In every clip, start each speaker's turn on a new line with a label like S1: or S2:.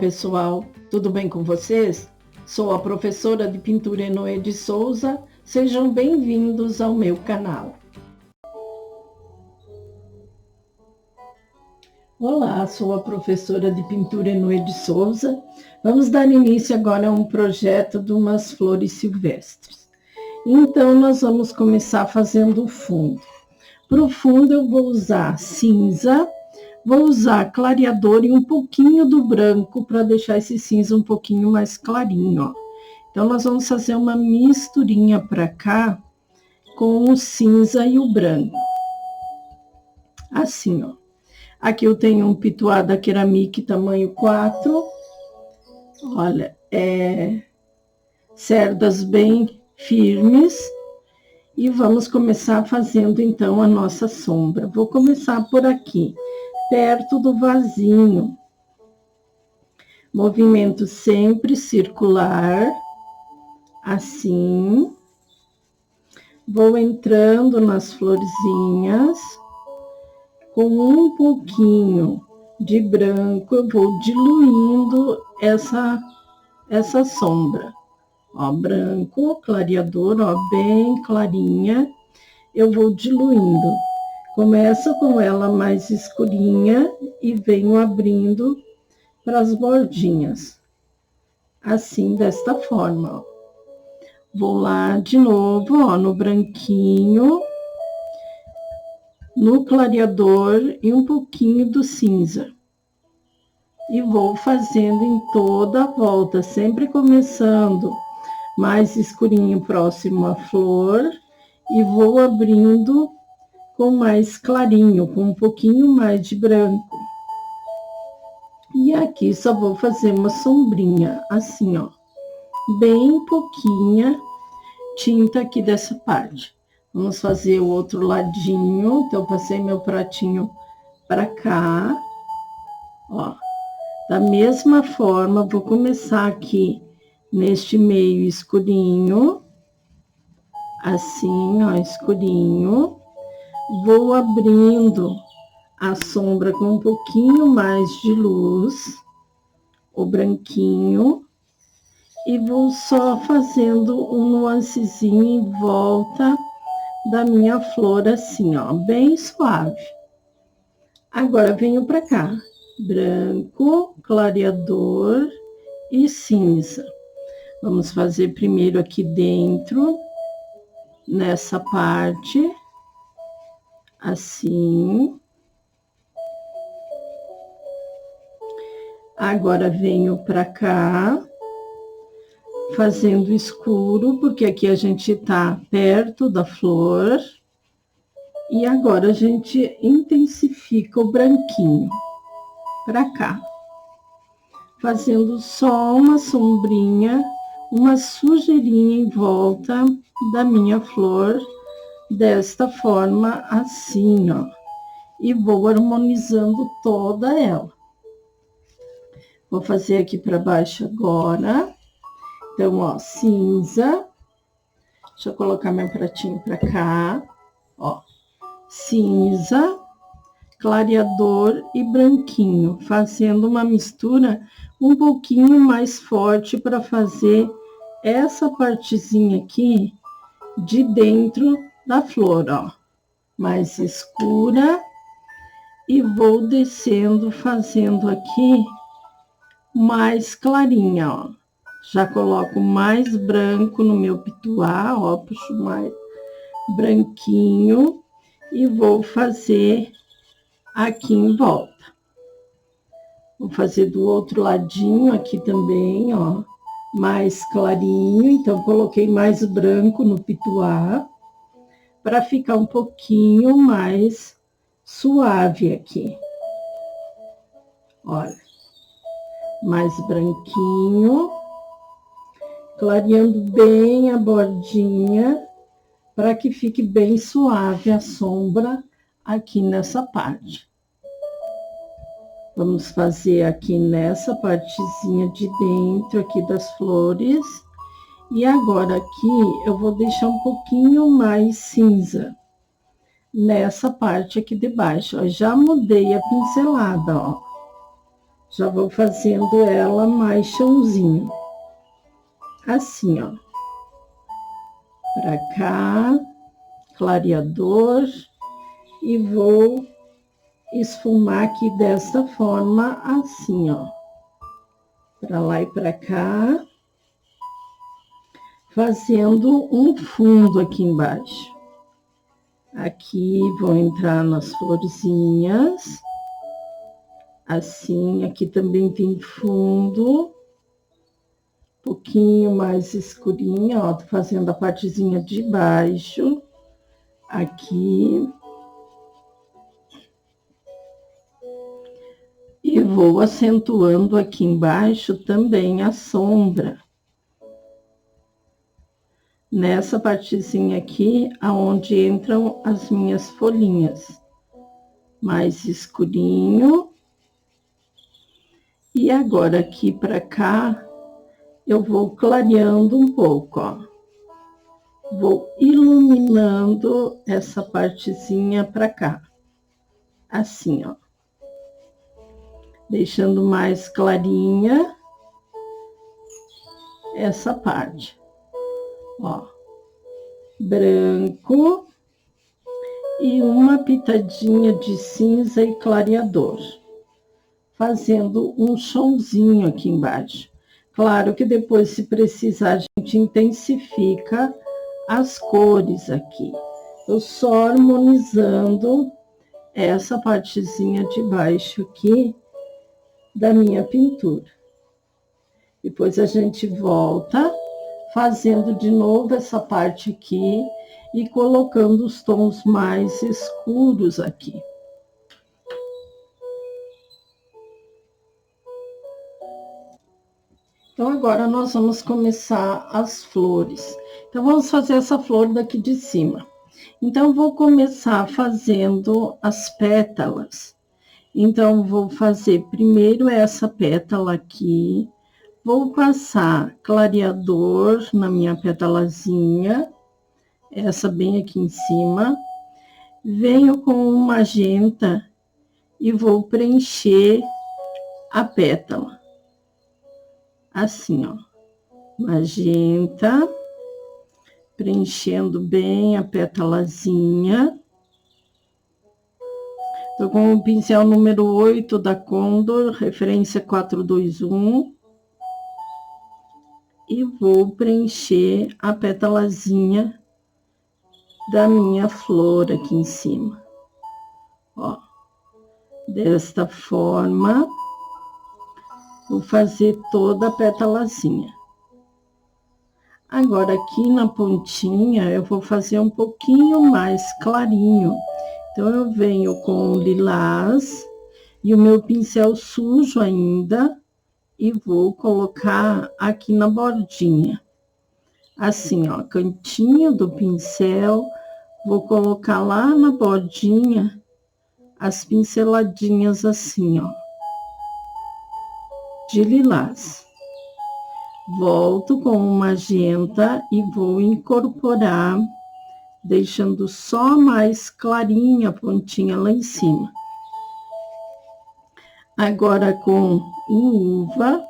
S1: pessoal, tudo bem com vocês? Sou a professora de pintura Enoê de Souza, sejam bem-vindos ao meu canal. Olá, sou a professora de pintura Enoê de Souza. Vamos dar início agora a um projeto de umas flores silvestres. Então, nós vamos começar fazendo o fundo. Para o fundo eu vou usar cinza, vou usar clareador e um pouquinho do branco para deixar esse cinza um pouquinho mais clarinho, ó. Então, nós vamos fazer uma misturinha para cá com o cinza e o branco. Assim, ó. Aqui eu tenho um pituá da Ceramic tamanho 4. Olha, cerdas bem firmes. E vamos começar fazendo, então, a nossa sombra. Vou começar por aqui, perto do vasinho. Movimento sempre circular, assim. Vou entrando nas florzinhas. Com um pouquinho de branco, eu vou diluindo essa sombra. Ó, branco, clareador, ó, bem clarinha, eu vou diluindo. Começo com ela mais escurinha e venho abrindo para as bordinhas. Assim, desta forma, ó. Vou lá de novo, ó, no branquinho, no clareador e um pouquinho do cinza. E vou fazendo em toda a volta, sempre começando mais escurinho próximo à flor e vou abrindo com mais clarinho, com um pouquinho mais de branco. E aqui só vou fazer uma sombrinha, assim, ó, bem pouquinha tinta aqui dessa parte. Vamos fazer o outro ladinho, então passei meu pratinho para cá, ó. Da mesma forma, vou começar aqui neste meio escurinho, assim, ó, escurinho. Vou abrindo a sombra com um pouquinho mais de luz, o branquinho, e vou só fazendo um nuancezinho em volta da minha flor, assim, ó, bem suave. Agora, venho pra cá, branco, clareador e cinza. Vamos fazer primeiro aqui dentro, nessa parte, assim. Agora, venho pra cá, fazendo escuro, porque aqui a gente tá perto da flor. E agora, a gente intensifica o branquinho pra cá. Fazendo só uma sombrinha, uma sujeirinha em volta da minha flor, desta forma, assim, ó. E vou harmonizando toda ela. Vou fazer aqui para baixo agora. Então, ó, cinza. Deixa eu colocar meu pratinho para cá, ó. Cinza, clareador e branquinho, fazendo uma mistura um pouquinho mais forte para fazer essa partezinha aqui de dentro da flor, ó, mais escura, e vou descendo, fazendo aqui mais clarinha, ó. Já coloco mais branco no meu pituá, ó, puxo mais branquinho e vou fazer aqui em volta. Vou fazer do outro ladinho aqui também, ó, mais clarinho. Então, coloquei mais branco no pituá, para ficar um pouquinho mais suave aqui. Olha, mais branquinho, clareando bem a bordinha, para que fique bem suave a sombra aqui nessa parte. Vamos fazer aqui nessa partezinha de dentro aqui das flores. E agora aqui eu vou deixar um pouquinho mais cinza nessa parte aqui de baixo, ó. Já mudei a pincelada, ó. Já vou fazendo ela mais chãozinho. Assim, ó. Pra cá, clareador. E vou esfumar aqui desta forma, assim, ó. Pra lá e pra cá. Fazendo um fundo aqui embaixo. Aqui vão entrar nas florzinhas. Assim, aqui também tem fundo. Um pouquinho mais escurinha, ó. Tô fazendo a partezinha de baixo. Aqui. E vou acentuando aqui embaixo também a sombra. Nessa partezinha aqui, aonde entram as minhas folhinhas. Mais escurinho. E agora, aqui pra cá, eu vou clareando um pouco, ó. Vou iluminando essa partezinha pra cá. Assim, ó. Deixando mais clarinha essa parte. Ó, branco e uma pitadinha de cinza e clareador, fazendo um chãozinho aqui embaixo. Claro que depois, se precisar, a gente intensifica as cores aqui. Eu só harmonizando essa partezinha de baixo aqui da minha pintura. Depois a gente volta fazendo de novo essa parte aqui e colocando os tons mais escuros aqui. Então, agora nós vamos começar as flores. Então, vamos fazer essa flor daqui de cima. Então, vou começar fazendo as pétalas. Então, vou fazer primeiro essa pétala aqui. Vou passar clareador na minha pétalazinha, essa bem aqui em cima. Venho com o magenta e vou preencher a pétala. Assim, ó. Magenta, preenchendo bem a pétalazinha. Tô com o pincel número 8 da Condor, referência 421. E vou preencher a pétalazinha da minha flor aqui em cima. Ó, desta forma, vou fazer toda a pétalazinha. Agora, aqui na pontinha, eu vou fazer um pouquinho mais clarinho. Então, eu venho com o lilás e o meu pincel sujo ainda, e vou colocar aqui na bordinha. Assim, ó, cantinho do pincel, vou colocar lá na bordinha as pinceladinhas assim, ó, de lilás. Volto com o magenta e vou incorporar, deixando só mais clarinha a pontinha lá em cima. Agora, com o uva,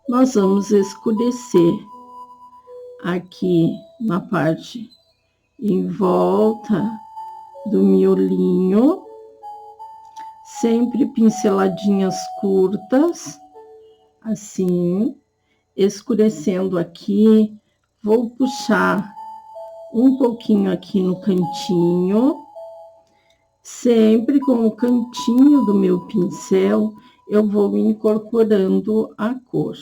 S1: nós vamos escurecer aqui na parte em volta do miolinho, sempre pinceladinhas curtas, assim, escurecendo aqui. Vou puxar um pouquinho aqui no cantinho, sempre com o cantinho do meu pincel, eu vou incorporando a cor.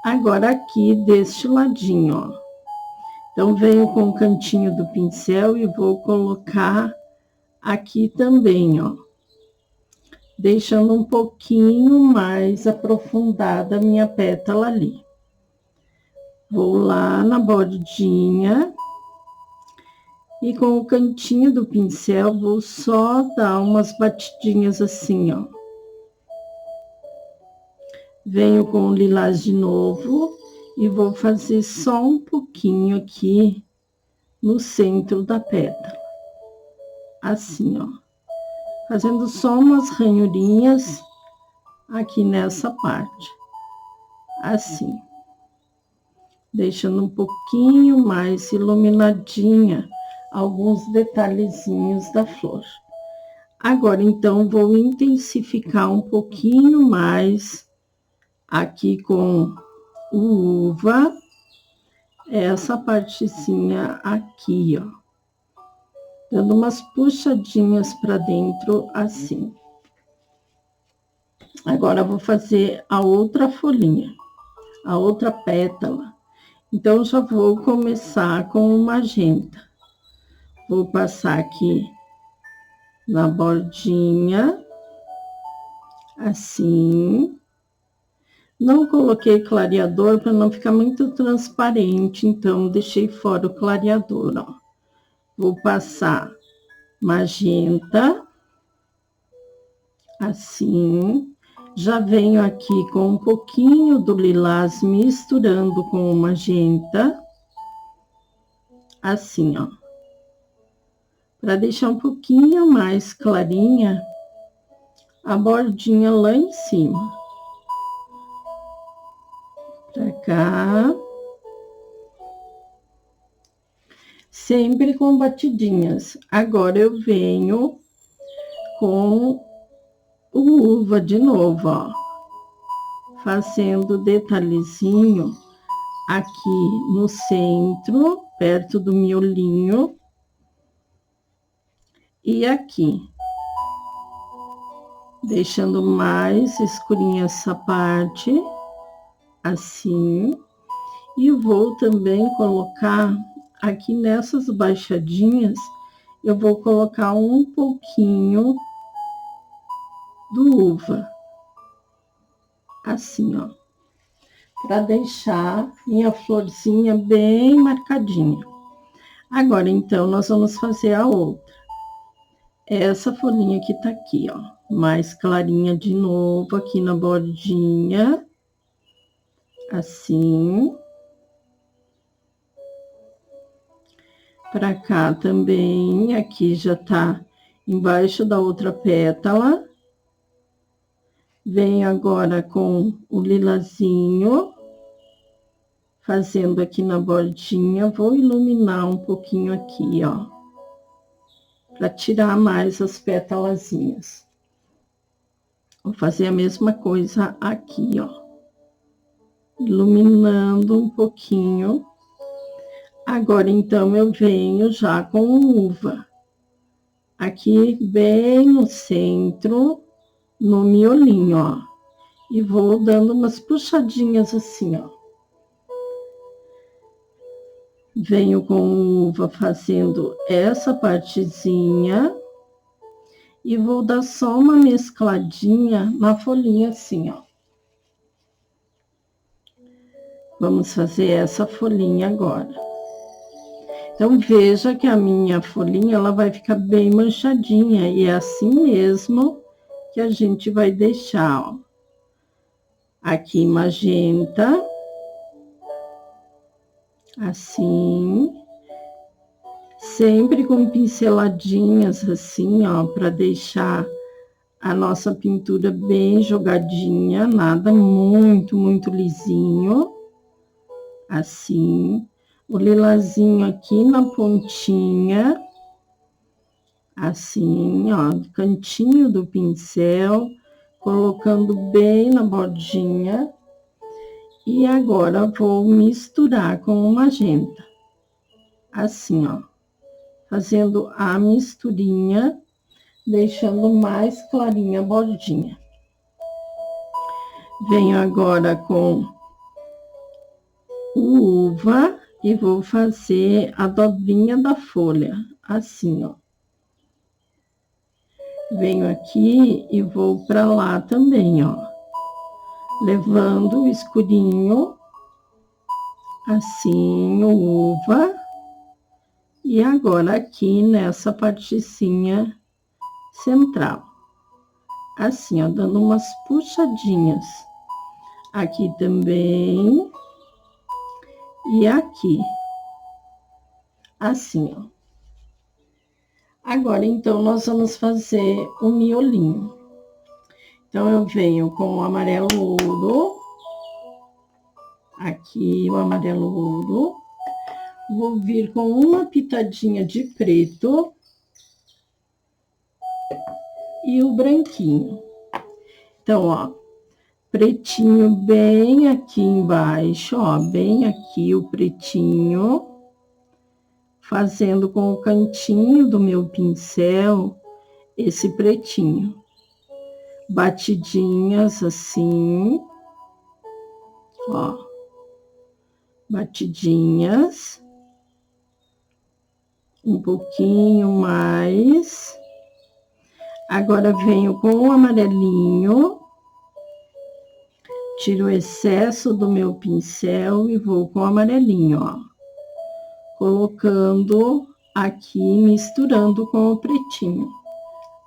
S1: Agora, aqui deste ladinho, ó. Então, venho com o cantinho do pincel e vou colocar aqui também, ó. Deixando um pouquinho mais aprofundada a minha pétala ali. Vou lá na bordinha. E com o cantinho do pincel, vou só dar umas batidinhas assim, ó. Venho com o lilás de novo e vou fazer só um pouquinho aqui no centro da pétala. Assim, ó. Fazendo só umas ranhurinhas aqui nessa parte, assim. Deixando um pouquinho mais iluminadinha alguns detalhezinhos da flor. Agora, então, vou intensificar um pouquinho mais aqui com o uva, essa partezinha aqui, ó. Dando umas puxadinhas para dentro, assim. Agora, vou fazer a outra folhinha, a outra pétala. Então, já vou começar com o magenta. Vou passar aqui na bordinha, assim. Não coloquei clareador para não ficar muito transparente, então deixei fora o clareador, ó. Vou passar magenta, assim. Já venho aqui com um pouquinho do lilás misturando com o magenta, assim, ó. Para deixar um pouquinho mais clarinha a bordinha lá em cima. Pra cá. Sempre com batidinhas. Agora eu venho com o uva de novo, ó. Fazendo detalhezinho aqui no centro, perto do miolinho. E aqui. Deixando mais escurinha essa parte, assim. E vou também colocar aqui nessas baixadinhas, eu vou colocar um pouquinho do uva. Assim, ó. Para deixar minha florzinha bem marcadinha. Agora, então, nós vamos fazer a outra. Essa folhinha que tá aqui, ó. Mais clarinha de novo aqui na bordinha. Assim. Pra cá também, aqui já tá embaixo da outra pétala. Venho agora com o lilazinho, fazendo aqui na bordinha. Vou iluminar um pouquinho aqui, ó, para tirar mais as pétalazinhas. Vou fazer a mesma coisa aqui, ó, iluminando um pouquinho. Agora, então, eu venho já com uva, aqui bem no centro, no miolinho, ó, e vou dando umas puxadinhas assim, ó. Venho com uva fazendo essa partezinha e vou dar só uma mescladinha na folhinha assim, ó. Vamos fazer essa folhinha agora. Então, veja que a minha folhinha, ela vai ficar bem manchadinha, e é assim mesmo que a gente vai deixar, ó. Aqui magenta, assim, sempre com pinceladinhas assim, ó, para deixar a nossa pintura bem jogadinha, nada muito lisinho, assim. O lilazinho aqui na pontinha, assim, ó, do cantinho do pincel, colocando bem na bordinha. E agora vou misturar com o magenta, assim, ó, fazendo a misturinha, deixando mais clarinha a bordinha. Venho agora com o uva e vou fazer a dobrinha da folha, assim, ó. Venho aqui e vou para lá também, ó, levando o escurinho, assim, o uva. E agora aqui nessa partezinha central, assim, ó, dando umas puxadinhas aqui também e aqui, assim, ó. Agora, então, nós vamos fazer o miolinho. Então, eu venho com o amarelo ouro, aqui o amarelo ouro, vou vir com uma pitadinha de preto e o branquinho. Então, ó, pretinho bem aqui embaixo, ó, bem aqui o pretinho, fazendo com o cantinho do meu pincel esse pretinho. Batidinhas assim, ó, batidinhas, um pouquinho mais. Agora venho com o amarelinho, tiro o excesso do meu pincel e vou com o amarelinho, ó, colocando aqui, misturando com o pretinho.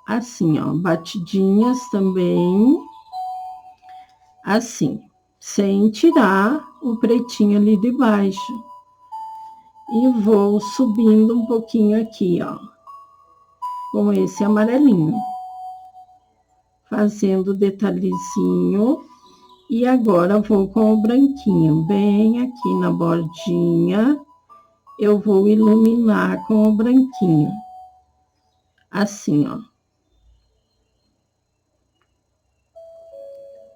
S1: Assim, ó, batidinhas também, assim, sem tirar o pretinho ali de baixo. E vou subindo um pouquinho aqui, ó, com esse amarelinho, fazendo detalhezinho. E agora vou com o branquinho, bem aqui na bordinha, eu vou iluminar com o branquinho, assim, ó.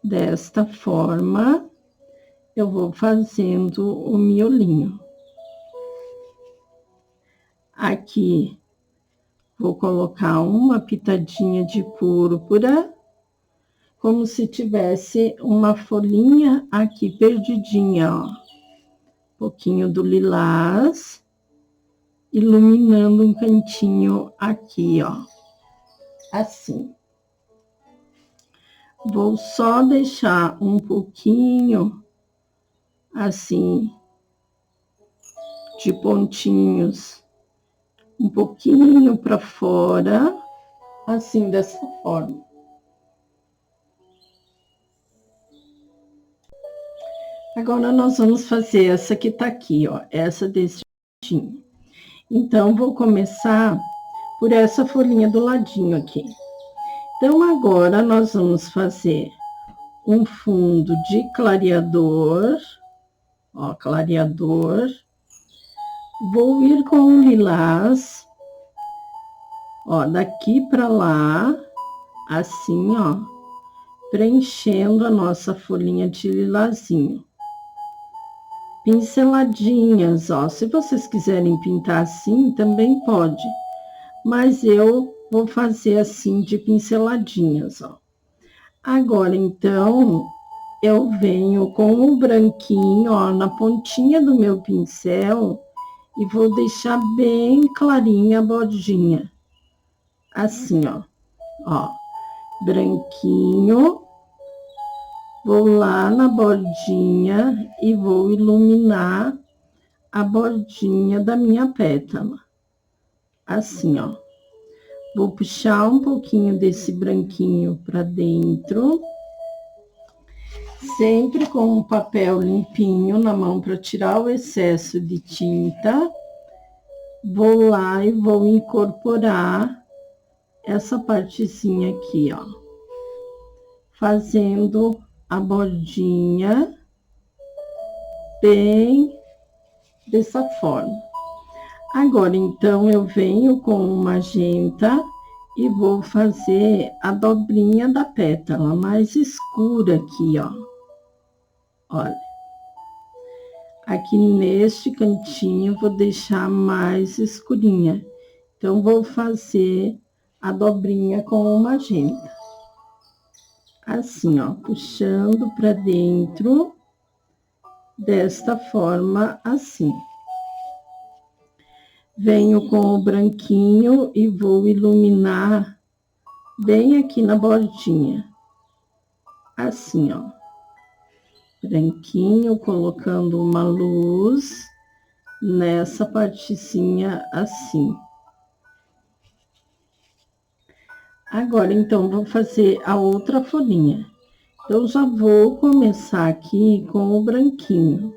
S1: Desta forma, eu vou fazendo o miolinho. Aqui, vou colocar uma pitadinha de púrpura, como se tivesse uma folhinha aqui perdidinha, ó. Um pouquinho do lilás, iluminando um cantinho aqui, ó. Assim. Vou só deixar um pouquinho, assim, de pontinhos, um pouquinho para fora, assim, dessa forma. Agora, nós vamos fazer essa que tá aqui, ó, essa desse jeitinho. Então, vou começar por essa folhinha do ladinho aqui. Então, agora, nós vamos fazer um fundo de clareador, ó, clareador. Vou ir com o lilás, ó, daqui para lá, assim, ó, preenchendo a nossa folhinha de lilazinho. Pinceladinhas, ó, se vocês quiserem pintar assim, também pode, mas eu vou fazer assim de pinceladinhas, ó. Agora, então, eu venho com o branquinho, ó, na pontinha do meu pincel e vou deixar bem clarinha a bordinha. Assim, ó, branquinho. Vou lá na bordinha e vou iluminar a bordinha da minha pétala. Assim, ó. Vou puxar um pouquinho desse branquinho para dentro. Sempre com um papel limpinho na mão para tirar o excesso de tinta. Vou lá e vou incorporar essa partezinha aqui, ó. Fazendo a bordinha bem dessa forma. Agora, então, eu venho com o magenta e vou fazer a dobrinha da pétala mais escura aqui, ó. Olha. Aqui neste cantinho, vou deixar mais escurinha. Então, vou fazer a dobrinha com o magenta. Assim, ó, puxando para dentro, desta forma, assim. Venho com o branquinho e vou iluminar bem aqui na bordinha. Assim, ó. Branquinho, colocando uma luz nessa partezinha assim. Agora, então, vou fazer a outra folhinha. Eu já vou começar aqui com o branquinho.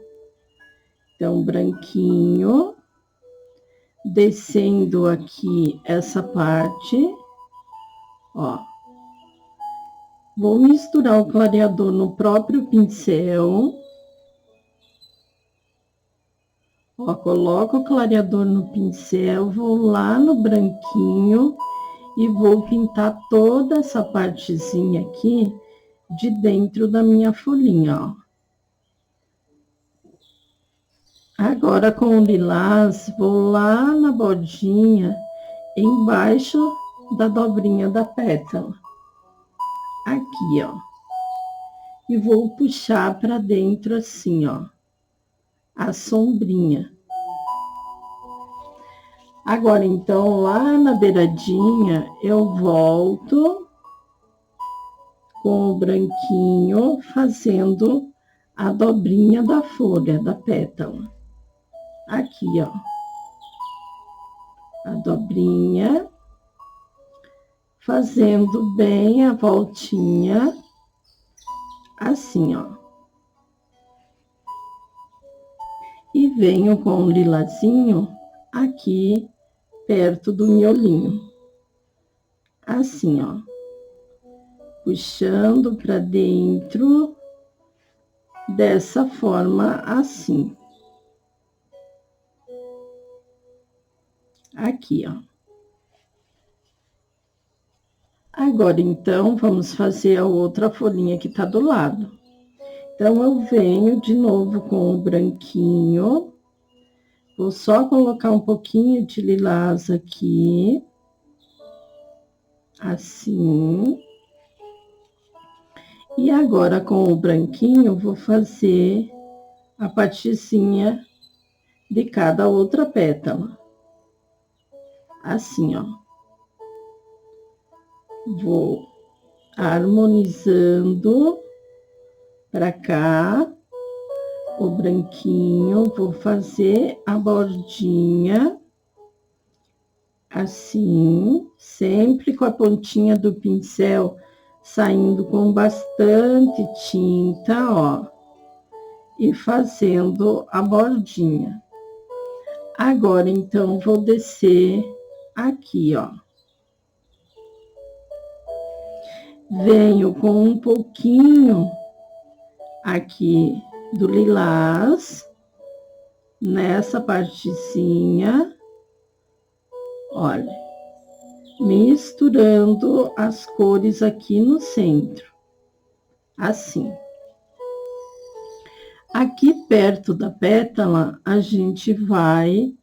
S1: Então, branquinho, descendo aqui essa parte, ó. Vou misturar o clareador no próprio pincel. Ó, coloco o clareador no pincel, vou lá no branquinho e vou pintar toda essa partezinha aqui de dentro da minha folhinha, ó. Agora, com o lilás, vou lá na bordinha, embaixo da dobrinha da pétala. Aqui, ó. E vou puxar para dentro assim, ó, a sombrinha. Agora, então, lá na beiradinha, eu volto com o branquinho, fazendo a dobrinha da folha, da pétala. Aqui, ó. A dobrinha, fazendo bem a voltinha, assim, ó. E venho com o lilazinho aqui perto do miolinho. Assim, ó. Puxando para dentro, dessa forma, assim. Aqui, ó. Agora, então, vamos fazer a outra folhinha que tá do lado. Então, eu venho de novo com o branquinho. Vou só colocar um pouquinho de lilás aqui. Assim. E agora, com o branquinho, vou fazer a partezinha de cada outra pétala. Assim, ó. Vou harmonizando para cá o branquinho, vou fazer a bordinha assim, sempre com a pontinha do pincel saindo com bastante tinta, ó, e fazendo a bordinha. Agora, então, vou descer aqui, ó. Venho com um pouquinho aqui do lilás, nessa partezinha, olha, misturando as cores aqui no centro, assim. Aqui perto da pétala, a gente vai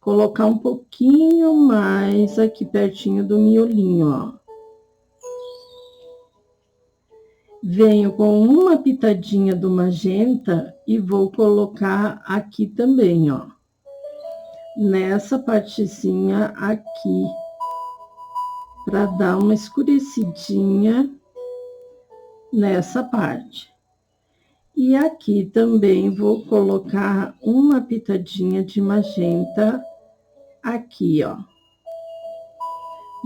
S1: colocar um pouquinho mais aqui pertinho do miolinho, ó. Venho com uma pitadinha do magenta e vou colocar aqui também, ó. Nessa partezinha aqui, para dar uma escurecidinha nessa parte. E aqui também vou colocar uma pitadinha de magenta aqui, ó.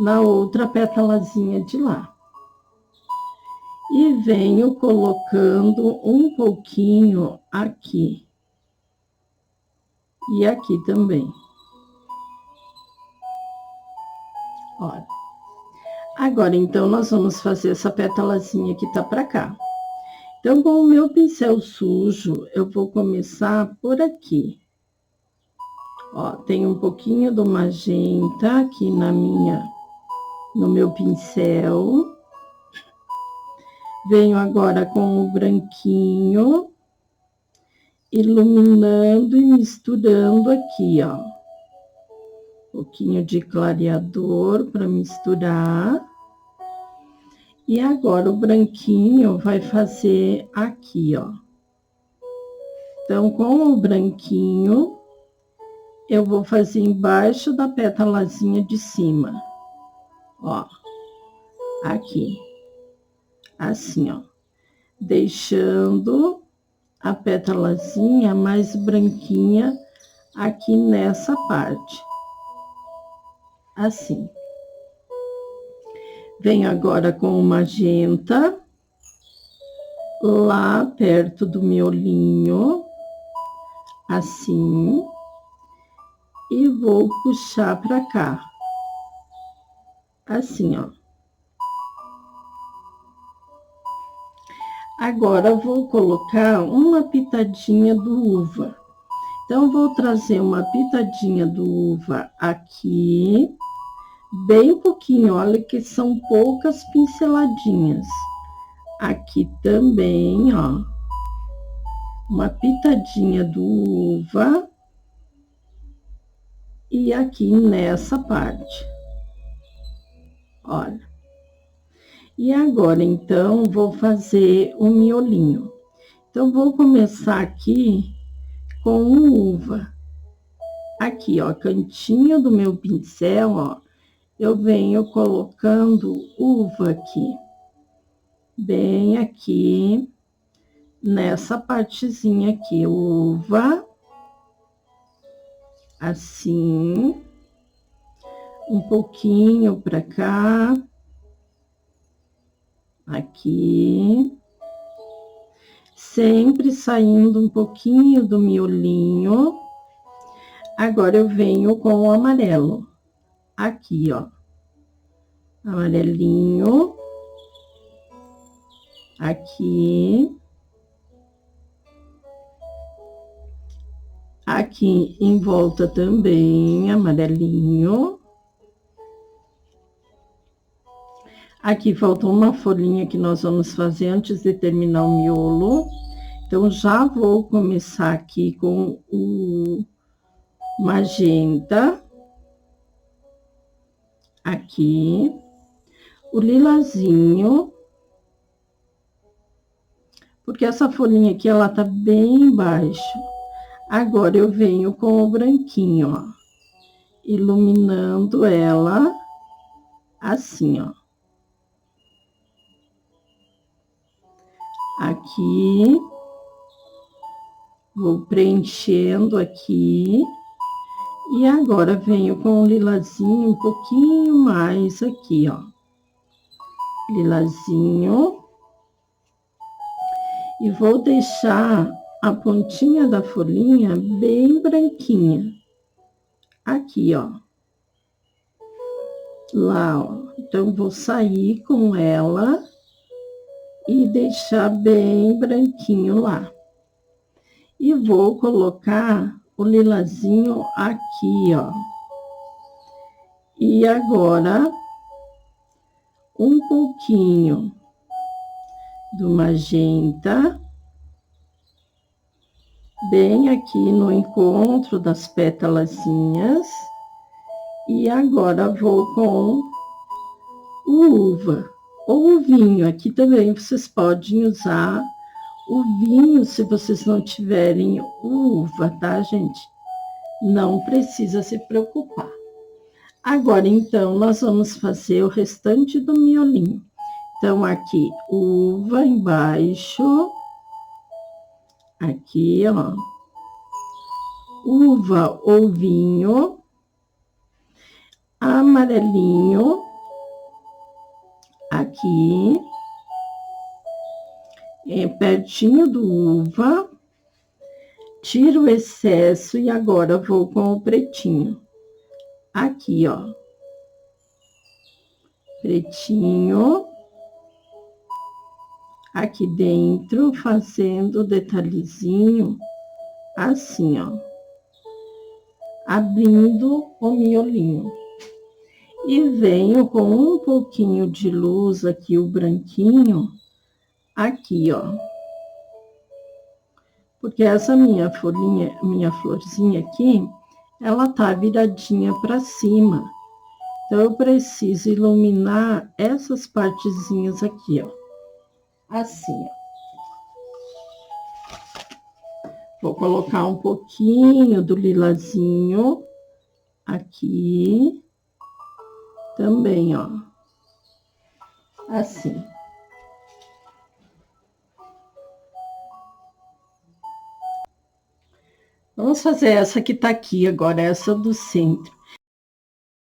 S1: Na outra pétalazinha de lá. E venho colocando um pouquinho aqui. E aqui também. Olha. Agora, então, nós vamos fazer essa pétalazinha que tá pra cá. Então, com o meu pincel sujo, eu vou começar por aqui. Ó, tem um pouquinho do magenta aqui no meu pincel. Venho agora com o branquinho, iluminando e misturando aqui, ó. Um pouquinho de clareador para misturar. E agora o branquinho vai fazer aqui, ó. Então, com o branquinho, eu vou fazer embaixo da pétalazinha de cima. Ó, aqui. Assim, ó. Deixando a pétalazinha mais branquinha aqui nessa parte. Assim. Venho agora com o magenta, lá perto do miolinho, assim, e vou puxar para cá, assim, ó. Agora, eu vou colocar uma pitadinha do uva. Então, eu vou trazer uma pitadinha do uva aqui, bem pouquinho, olha que são poucas pinceladinhas. Aqui também, ó, uma pitadinha do uva. E aqui nessa parte, olha. E agora, então, vou fazer o miolinho. Então, vou começar aqui com uva. Aqui, ó, cantinho do meu pincel, ó, eu venho colocando uva aqui. Bem aqui, nessa partezinha aqui, uva. Assim. Um pouquinho pra cá. Aqui. Sempre saindo um pouquinho do miolinho. Agora, eu venho com o amarelo. Aqui, ó. Amarelinho. Aqui. Aqui em volta também, amarelinho. Aqui falta uma folhinha que nós vamos fazer antes de terminar o miolo. Então, já vou começar aqui com o magenta. Aqui. O lilazinho. Porque essa folhinha aqui, ela tá bem baixa. Agora, eu venho com o branquinho, ó. Iluminando ela. Assim, ó. Aqui. Vou preenchendo aqui. E agora, venho com o lilazinho um pouquinho mais aqui, ó. Lilazinho. E vou deixar a pontinha da folhinha bem branquinha. Aqui, ó. Lá, ó. Então, vou sair com ela e deixar bem branquinho lá. E vou colocar o lilazinho aqui, ó. E agora, um pouquinho do magenta, bem aqui no encontro das pétalazinhas. E agora, vou com o uva, ou o vinho. Aqui também vocês podem usar o vinho, se vocês não tiverem uva, tá, gente? Não precisa se preocupar. Agora, então, nós vamos fazer o restante do miolinho. Então, aqui, uva embaixo. Aqui, ó. Uva ou vinho. Amarelinho. Aqui. Pertinho do uva. Tiro o excesso e agora vou com o pretinho. Aqui, ó. Pretinho. Aqui dentro, fazendo detalhezinho, assim, ó. Abrindo o miolinho. E venho com um pouquinho de luz aqui, o branquinho, aqui, ó. Porque essa minha folhinha, minha florzinha aqui, ela tá viradinha para cima. Então, eu preciso iluminar essas partezinhas aqui, ó. Assim, ó. Vou colocar um pouquinho do lilazinho aqui. Também, ó. Assim. Vamos fazer essa que tá aqui agora, essa do centro.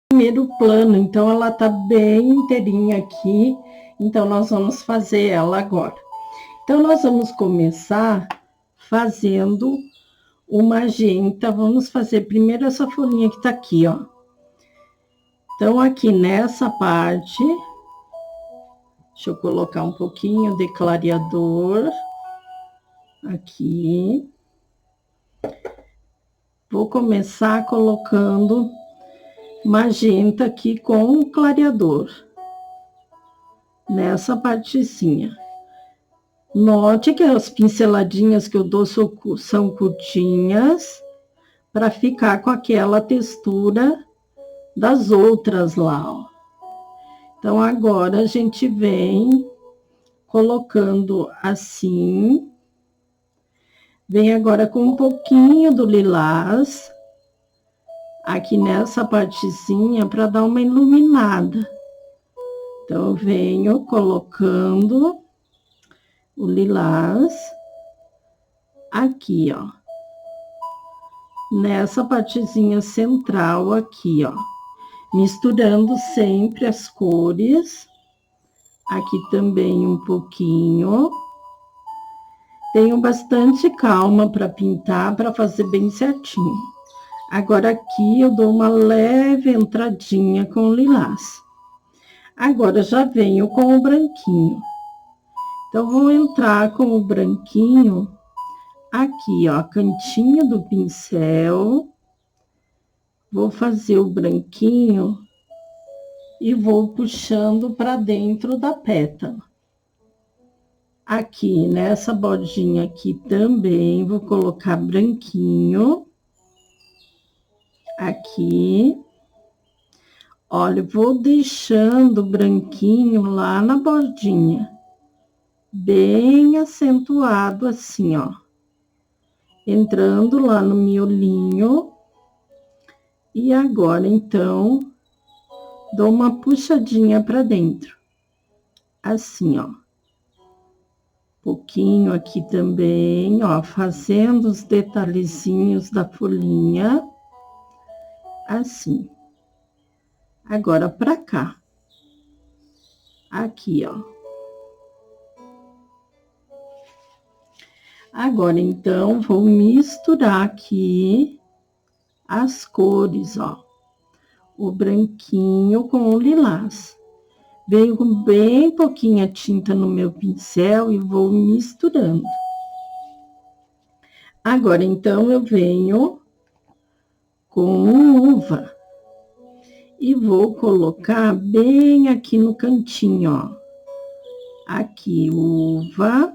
S1: Primeiro plano, então ela tá bem inteirinha aqui, então nós vamos fazer ela agora. Então, nós vamos começar fazendo o magenta. Vamos fazer primeiro essa folhinha que tá aqui, ó. Então, aqui nessa parte, Deixa eu colocar um pouquinho de clareador aqui. Vou começar colocando magenta aqui com clareador nessa partezinha. Note que as pinceladinhas que eu dou são curtinhas, para ficar com aquela textura das outras lá, ó. Então, agora a gente vem colocando assim. Vem agora com um pouquinho do lilás aqui nessa partezinha para dar uma iluminada. Então, eu venho colocando o lilás aqui, ó. Nessa partezinha central aqui, ó. Misturando sempre as cores. Aqui também um pouquinho. Tenho bastante calma para pintar, para fazer bem certinho. Agora aqui eu dou uma leve entradinha com o lilás. Agora já venho com o branquinho. Então, vou entrar com o branquinho aqui, ó, cantinho do pincel. Vou fazer o branquinho e vou puxando para dentro da pétala. Aqui, nessa bordinha aqui também, vou colocar branquinho. Aqui. Olha, vou deixando o branquinho lá na bordinha. Bem acentuado assim, ó. Entrando lá no miolinho. E agora, então, dou uma puxadinha para dentro. Assim, ó. Pouquinho aqui também, ó, fazendo os detalhezinhos da folhinha. Assim. Agora, pra cá. Aqui, ó. Agora, então, vou misturar aqui as cores, ó. O branquinho com o lilás. Venho com bem pouquinha tinta no meu pincel e vou misturando. Agora, então, eu venho com uva. E vou colocar bem aqui no cantinho, ó. Aqui, uva.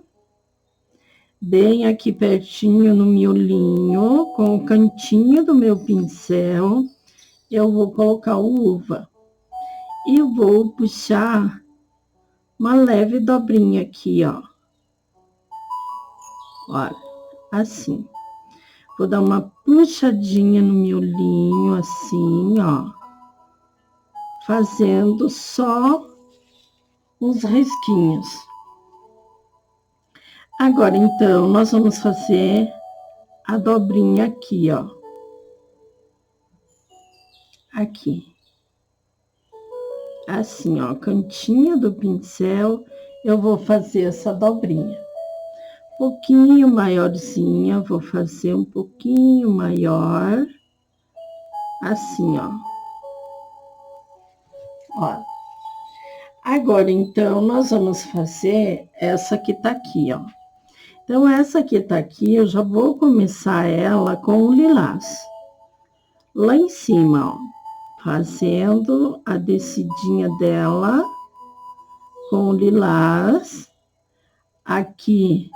S1: Bem aqui pertinho no miolinho, com o cantinho do meu pincel, eu vou colocar uva. E vou puxar uma leve dobrinha aqui, ó. Olha, assim. Vou dar uma puxadinha no miolinho, assim, ó. Fazendo só uns risquinhos. Agora, então, nós vamos fazer a dobrinha aqui, ó. Aqui. Assim, ó, cantinho do pincel, eu vou fazer essa dobrinha. Pouquinho maiorzinha, vou fazer um pouquinho maior. Assim, ó. Ó. Agora, então, nós vamos fazer essa que tá aqui, ó. Então, essa que tá aqui, eu já vou começar ela com o lilás. Lá em cima, ó. Fazendo a descidinha dela com o lilás. Aqui,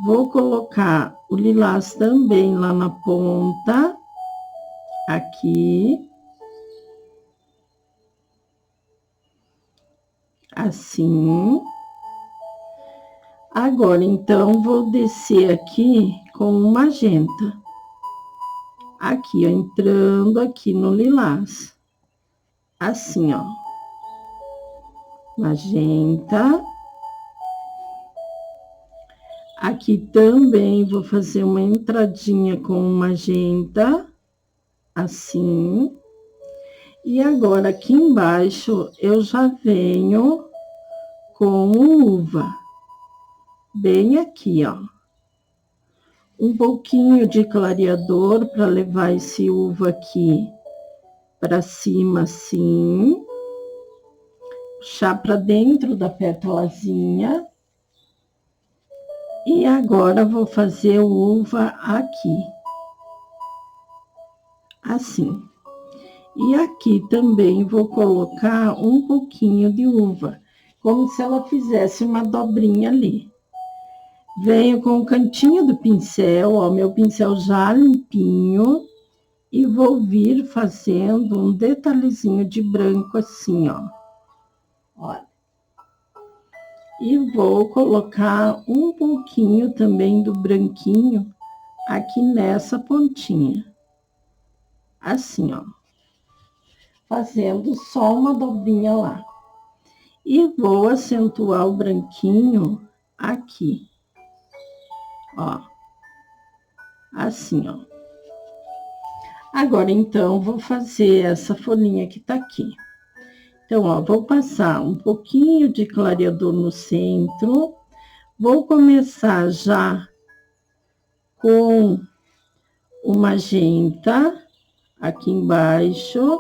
S1: vou colocar o lilás também lá na ponta. Aqui. Assim. Agora, então, vou descer aqui com o magenta. Aqui, ó, entrando aqui no lilás. Assim, ó. Magenta. Aqui também vou fazer uma entradinha com magenta. Assim. E agora, aqui embaixo, eu já venho com uva. Bem aqui, ó. Um pouquinho de clareador para levar esse uva aqui para cima, assim. puxar para dentro da pétalazinha. E agora vou fazer uva aqui. Assim. E aqui também vou colocar um pouquinho de uva, como se ela fizesse uma dobrinha ali. Venho com o cantinho do pincel, ó, meu pincel já limpinho, e vou vir fazendo um detalhezinho de branco assim, ó. Olha. E vou colocar um pouquinho também do branquinho aqui nessa pontinha. Assim, ó. Fazendo só uma dobrinha lá. E vou acentuar o branquinho aqui. Ó. Assim, ó. Agora, então, vou fazer essa folhinha que tá aqui. Então, ó, vou passar um pouquinho de clareador no centro. Vou começar já com o magenta aqui embaixo,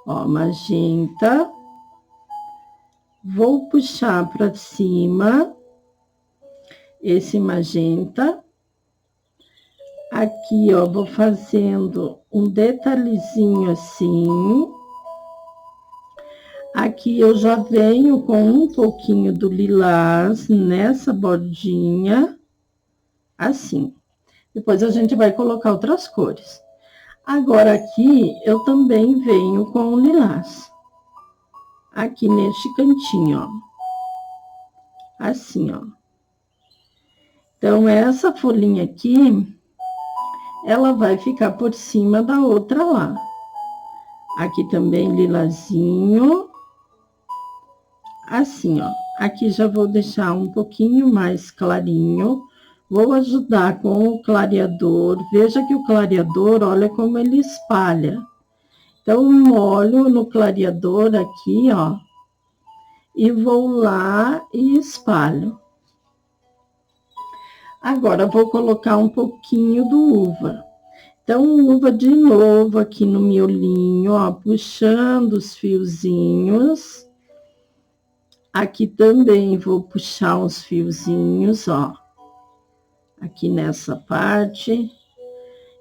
S1: ó, magenta. Vou puxar para cima esse magenta. Aqui, ó, vou fazendo um detalhezinho assim. Aqui eu já venho com um pouquinho do lilás nessa bordinha, assim. Depois a gente vai colocar outras cores. Agora aqui eu também venho com o lilás. Aqui neste cantinho, ó. Assim, ó. Então, essa folhinha aqui, ela vai ficar por cima da outra lá. Aqui também lilazinho. Assim, ó. Aqui já vou deixar um pouquinho mais clarinho. Vou ajudar com o clareador. Veja que o clareador, olha como ele espalha. Então, molho no clareador aqui, ó. E vou lá e espalho. Agora, vou colocar um pouquinho do uva. Então, uva de novo aqui no miolinho, ó. Puxando os fiozinhos. Aqui também vou puxar uns fiozinhos, ó. Aqui nessa parte.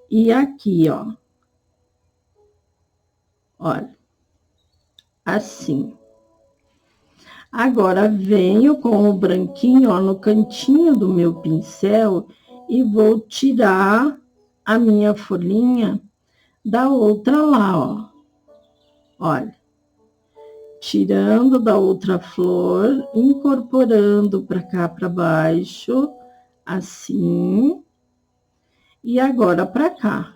S1: E aqui, ó. Olha. Assim. Agora, venho com o branquinho, ó, no cantinho do meu pincel e vou tirar a minha folhinha da outra lá, ó. Olha. Tirando da outra flor, incorporando para cá, para baixo, assim. E agora para cá.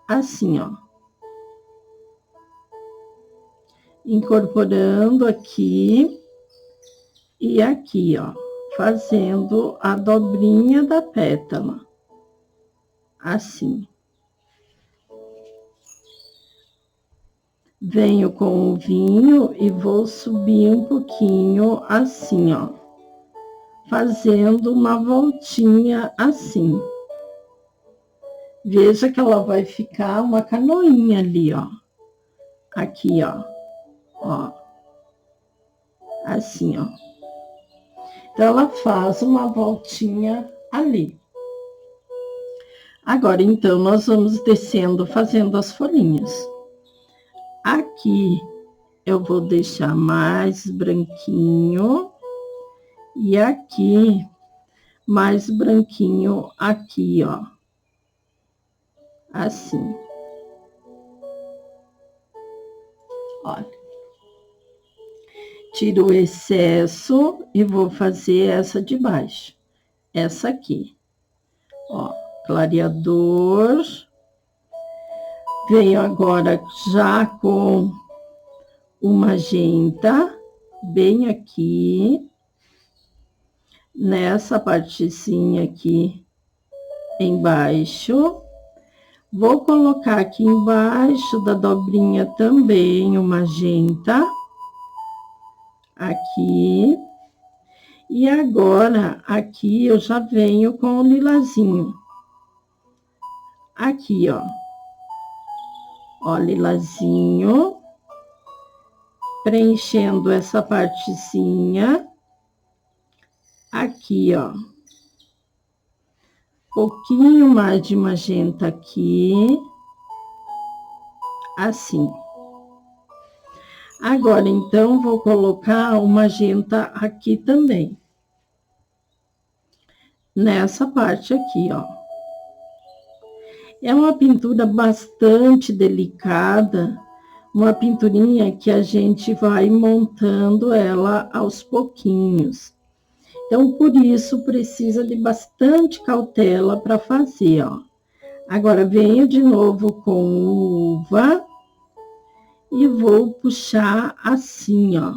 S1: Assim, ó. Incorporando aqui e aqui, ó. Fazendo a dobrinha da pétala. Assim. Venho com o vinho e vou subir um pouquinho assim, ó. Fazendo uma voltinha assim. Veja que ela vai ficar uma canoinha ali, ó. Aqui, ó. Ó. Assim, ó. Então, ela faz uma voltinha ali. Agora, então, nós vamos descendo, fazendo as folhinhas. Aqui, eu vou deixar mais branquinho. E aqui, mais branquinho aqui, ó. Assim. Olha. Tiro o excesso e vou fazer essa de baixo. Essa aqui. Ó, clareador. Venho agora já com o magenta, bem aqui. Nessa partezinha aqui embaixo. Vou colocar aqui embaixo da dobrinha também o magenta. Aqui. E agora, aqui eu já venho com o lilazinho. Aqui, ó. Ó, lilazinho. preenchendo essa partezinha aqui, ó. Pouquinho mais de magenta aqui, assim. Agora, então, vou colocar o magenta aqui também. Nessa parte aqui, ó. É uma pintura bastante delicada, uma pinturinha que a gente vai montando ela aos pouquinhos. Então, por isso, precisa de bastante cautela para fazer, ó. Agora, venho de novo com uva e vou puxar assim, ó.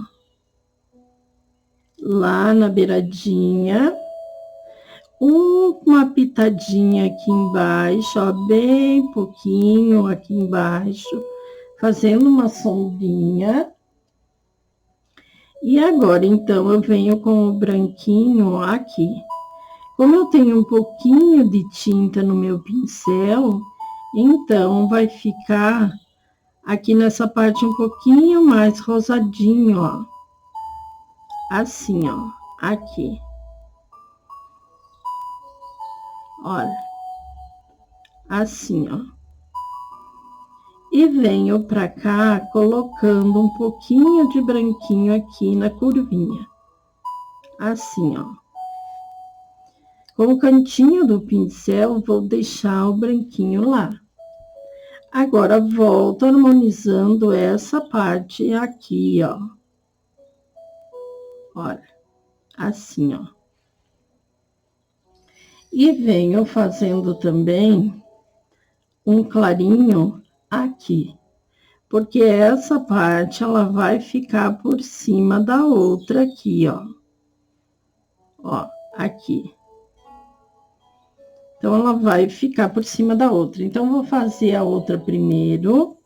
S1: Lá na beiradinha. Uma pitadinha aqui embaixo, ó, bem pouquinho aqui embaixo, fazendo uma sombrinha. E agora, então, eu venho com o branquinho aqui. Como eu tenho um pouquinho de tinta no meu pincel, então vai ficar aqui nessa parte um pouquinho mais rosadinho, ó. Assim, ó, aqui. Olha, assim, ó. E venho pra cá colocando um pouquinho de branquinho aqui na curvinha. Assim, ó. Com o cantinho do pincel, vou deixar o branquinho lá. Agora, volto harmonizando essa parte aqui, ó. Olha, assim, ó. E venho fazendo também um clarinho aqui, porque essa parte ela vai ficar por cima da outra aqui, ó. Ó, aqui. Então, ela vai ficar por cima da outra. Então, vou fazer a outra primeiro,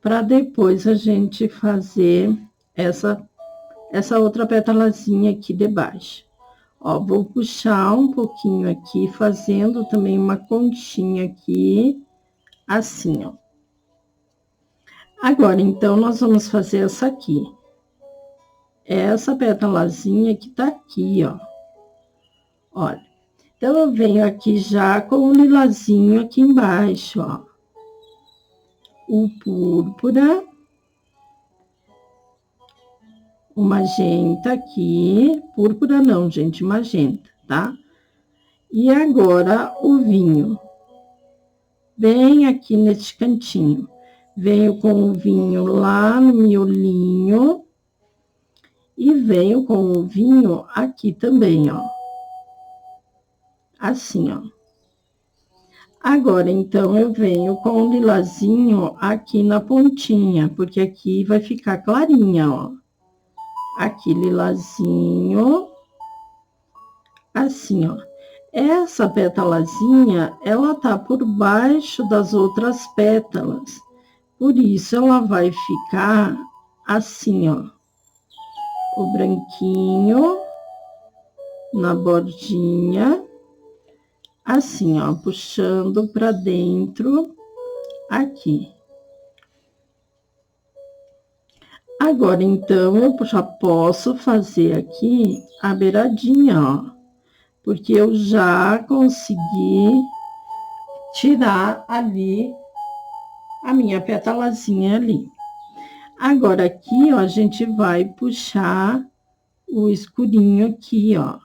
S1: para depois a gente fazer essa outra pétalazinha aqui de baixo. Ó, vou puxar um pouquinho aqui, fazendo também uma conchinha aqui, assim, ó. Agora, então, nós vamos fazer essa aqui. Essa pétalazinha que tá aqui, ó. Olha. Então, eu venho aqui já com o lilazinho aqui embaixo, ó. O púrpura. O magenta aqui, púrpura não, gente, magenta, tá? E agora o vinho. Bem aqui nesse cantinho. Venho com o vinho lá no miolinho. E venho com o vinho aqui também, ó. Assim, ó. Agora, então, eu venho com o lilazinho aqui na pontinha, porque aqui vai ficar clarinha, ó. Aqui, lilazinho, assim, ó. Essa pétalazinha, ela tá por baixo das outras pétalas. Por isso, ela vai ficar assim, ó. O branquinho na bordinha, assim, ó, puxando pra dentro, aqui. Agora, então, eu já posso fazer aqui a beiradinha, ó, porque eu já consegui tirar ali a minha pétalazinha ali. Agora, aqui, ó, a gente vai puxar o escurinho aqui, ó,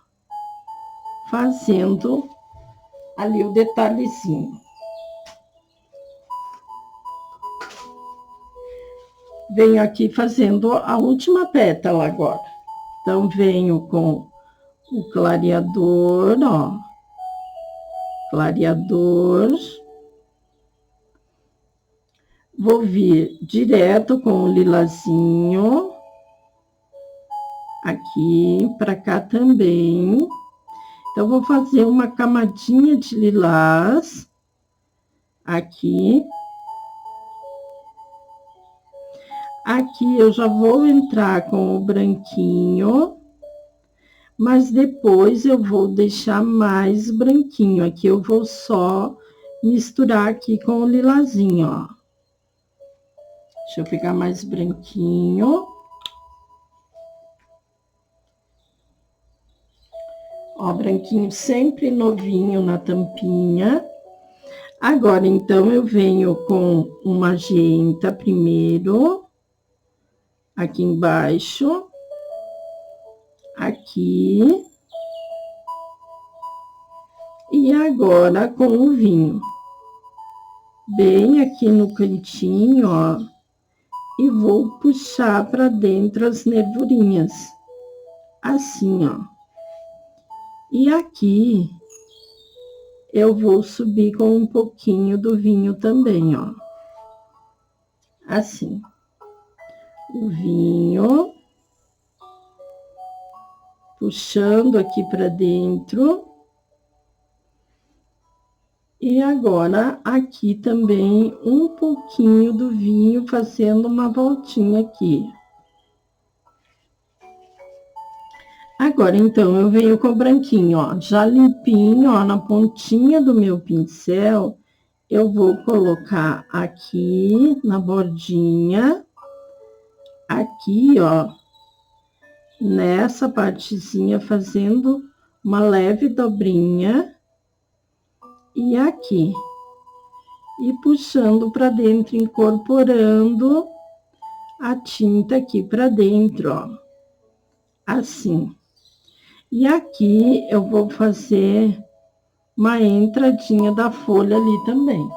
S1: fazendo ali o detalhezinho. Venho aqui fazendo a última pétala agora. Então, venho com o clareador, ó. Clareador. Vou vir direto com o lilazinho. Aqui, pra cá também. Então, vou fazer uma camadinha de lilás. Aqui. Aqui eu já vou entrar com o branquinho, mas depois eu vou deixar mais branquinho. Aqui eu vou só misturar aqui com o lilazinho, ó. Deixa eu pegar mais branquinho. Ó, branquinho sempre novinho na tampinha. Agora, então, eu venho com o magenta primeiro, aqui embaixo, aqui. E agora com o vinho. Bem aqui no cantinho, ó. E vou puxar para dentro as nervurinhas. Assim, ó. E aqui eu vou subir com um pouquinho do vinho também, ó. Assim. O vinho. Puxando aqui para dentro. E agora, aqui também, um pouquinho do vinho, fazendo uma voltinha aqui. Agora, então, eu venho com o branquinho, ó, já limpinho, ó, na pontinha do meu pincel, eu vou colocar aqui na bordinha, aqui, ó, nessa partezinha, fazendo uma leve dobrinha, e aqui, e puxando para dentro, incorporando a tinta aqui para dentro, ó, assim. E aqui eu vou fazer uma entradinha da folha ali também.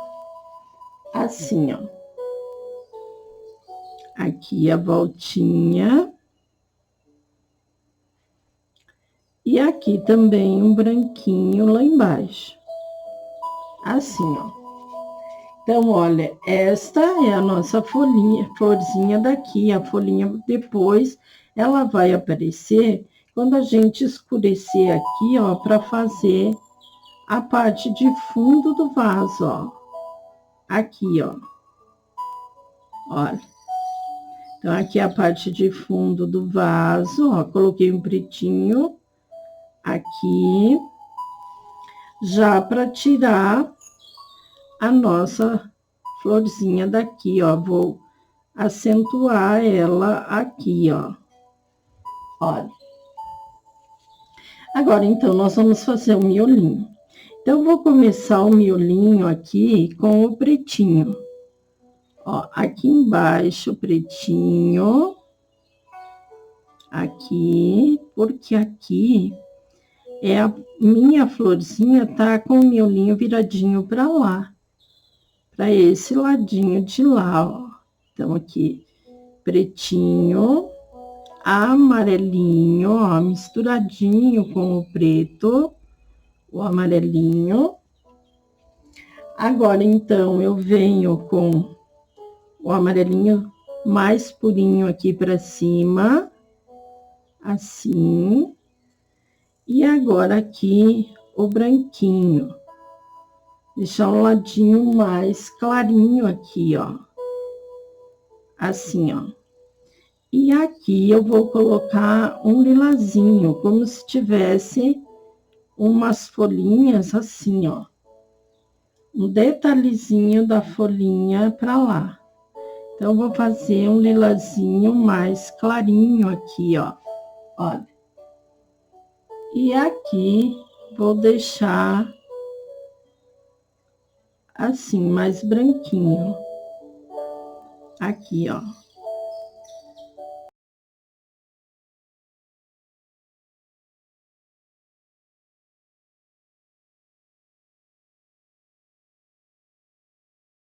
S1: Assim, ó. Aqui a voltinha. E aqui também um branquinho lá embaixo. Assim, ó. Então, olha, esta é a nossa folhinha, florzinha daqui. A folhinha depois, ela vai aparecer quando a gente escurecer aqui, ó, para fazer a parte de fundo do vaso, ó. Aqui, ó. Olha. Então, aqui é a parte de fundo do vaso, ó. Coloquei um pretinho aqui, já para tirar a nossa florzinha daqui, ó. Vou acentuar ela aqui, ó. Olha. Agora, então, nós vamos fazer o miolinho. Então, eu vou começar o miolinho aqui com o pretinho. Ó, aqui embaixo, pretinho. Aqui, porque aqui é a minha florzinha tá com o miolinho viradinho para lá. Para esse ladinho de lá, ó. Então, aqui, pretinho, amarelinho, ó, misturadinho com o preto, o amarelinho. Agora, então, eu venho com o amarelinho mais purinho aqui para cima, assim. E agora aqui o branquinho. Deixar um ladinho mais clarinho aqui, ó. Assim, ó. E aqui eu vou colocar um lilazinho, como se tivesse umas folhinhas assim, ó. Um detalhezinho da folhinha para lá. Então, vou fazer um lilazinho mais clarinho aqui, ó. Olha. E aqui, vou deixar assim, mais branquinho. Aqui, ó.